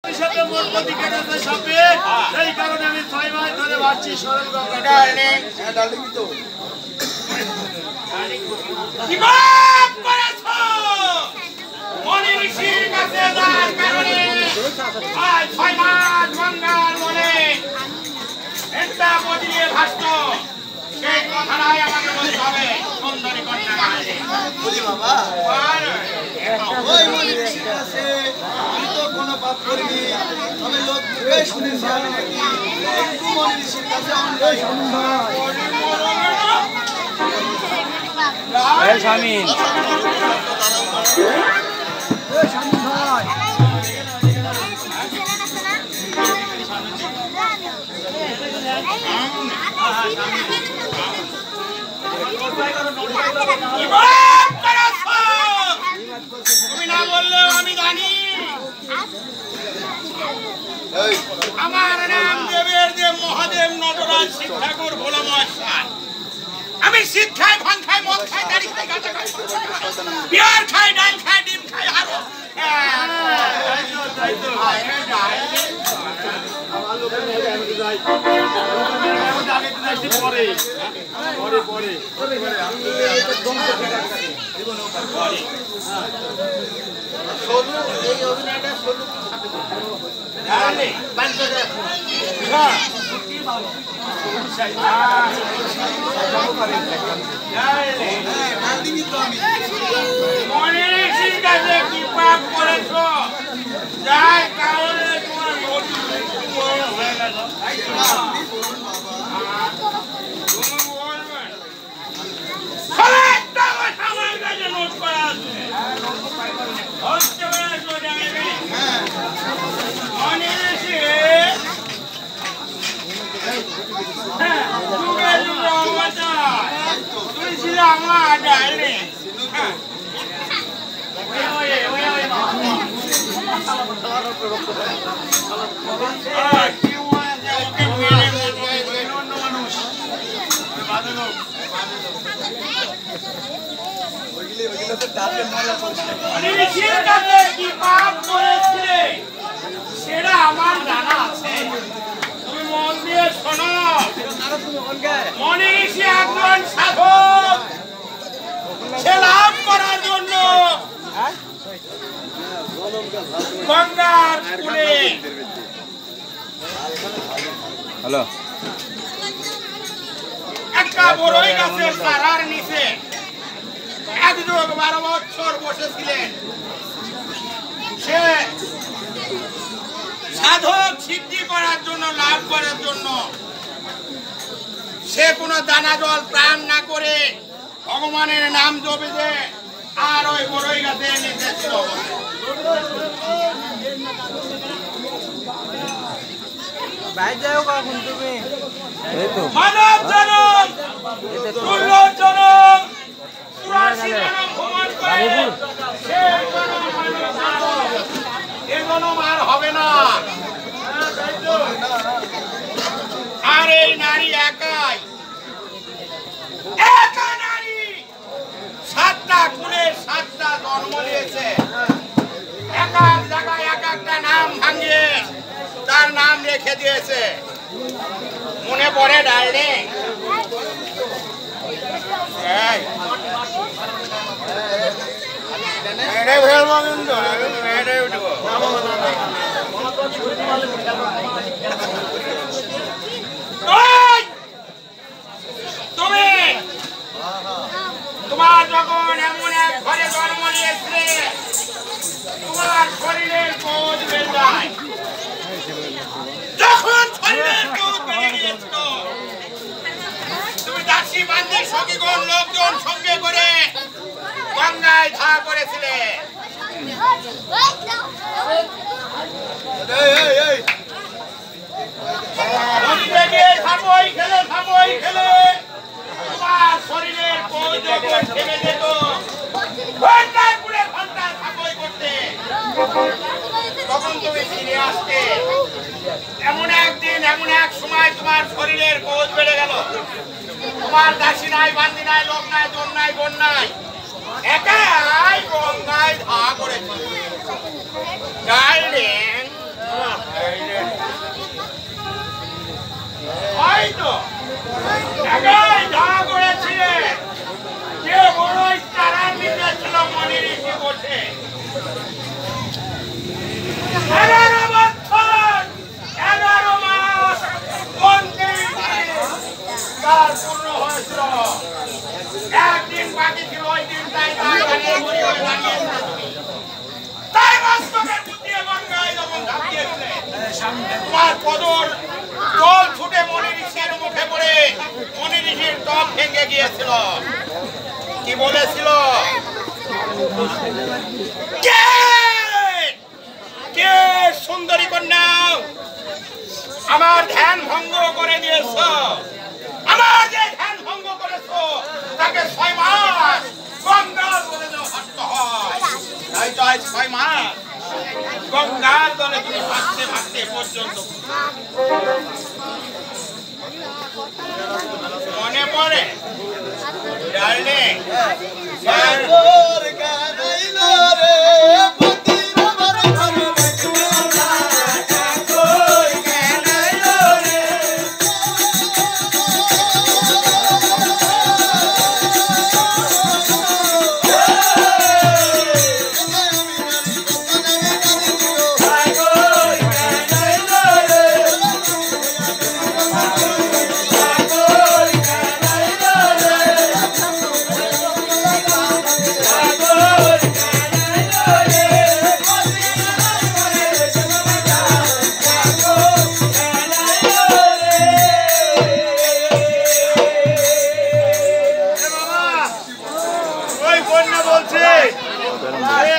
সেই কারণে আমি 6 মাস ধরে ভাবছি সরল গঙ্গা ডার্লিং তো কি বাপ করেছো মনি ঋষির কাছে যাওয়ার কারণে আজ 6 মাস গঙ্গার মনে একটা বদলিয়ে ভাসতো সেই কথাটাই আমাকে বলতে হবে সুন্দরী কন্যা বলি বাবা ওই মনি ঋষির কাছে আমি তো কোনো পাপ করিনি তবে লোক মুখে শুনেছি আমি নাকি একটু মনি ঋষির কাছে অন্যায় স্বামী তুমি না বললেও আমি জানি আমার নাম দেবের দেব মহাদেব নটরাজ শিব ঠাকুর ভোলা মহাশয় আমি শীত খাই ভান খাই মদ খাই দাড়ি খাই গাঁজা খাই বিয়ার খাই ডাল খাই ডিম খাই আরো মনে ঋষির কাছে কি পাপ করেছ যার কারণে তোমার হয়ে গেল আমার কাছে নোট করা আছে মনে ঋষি তুই ছিল আমার ডার্লিং কি পাপ করেছিলে সেটা আমার জানা আছে তুমি মন দিয়ে শোনো মনে ঋষি একজন সাধক সে লাভ করার জন্য গঙ্গার কূলে হ্যালো একটা বড়ই গাছের চারার নিচে 12 বছর বসেছিলেন সে সাধক সিদ্ধি করার জন্য লাভ করার জন্য সে কোনো দানা জল প্রাণ না করে ভগবানের নাম জপে যে আর ওই বড়ই গাছে নিচে ছিল মানব জনম দুর্লভ জনম 84 জনম ভ্রমণ করে এ জনম আর হবে না আর এই নারী একাই একা নারী 7টা কুলের 7টা জন্ম নিয়েছে এক এক জায়গায় এক একটা নাম ভাঙিয়ে তার নাম রেখে দিয়েছে মনে পড়ে ডার্লিং তুমি তোমার যখন এমন এক ঘরে জন্ম নিয়েছিলে তোমার শরীরের বোধ বেড়ে যায় যখন শরীরের বোধ বেড়ে গিয়েছিল তুমি দাসী বান্ধের সখীগণ লোকজন সঙ্গে করে গঙ্গায় ধা করেছিলে থামই খেলে তোমার শরীরের বোধ যখন থেমে যেত ঘন্টার পুরে ঘন্টা থামই করতে তখন তুমি ফিরে আসতে এমন একদিন এমন এক সময় তোমার শরীরের বোধ বেড়ে গেল তোমার দাসী নাই বান্দি নাই লোক নাই জন নাই বোন নাই একাই গঙ্গায় ধা করেছে ডার্লিং তোমার পদর জল ছুটে মনি ঋষির মুখে পড়ে মনি ঋষির ত্বক ভেঙে গিয়েছিল। কি বলেছিল? কে সুন্দরী কন্যা আমার ধ্যান ভঙ্গ করে দিয়েছ? আমার যে ধ্যান ভঙ্গ করেছ তাকে 6 মাস গঙ্গার বলে হাঁটতে হয়। তাই তো আজ 6 মাস গঙ্গার দলে তুমি ভাসতে ভাসতে পর্যন্ত মনে পড়ে ডার্লিং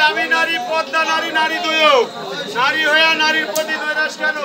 আমি নারী পদ্মা নারী নারী দুয়ো নারী হইয়া নারীর প্রতি দৈরাস কেন?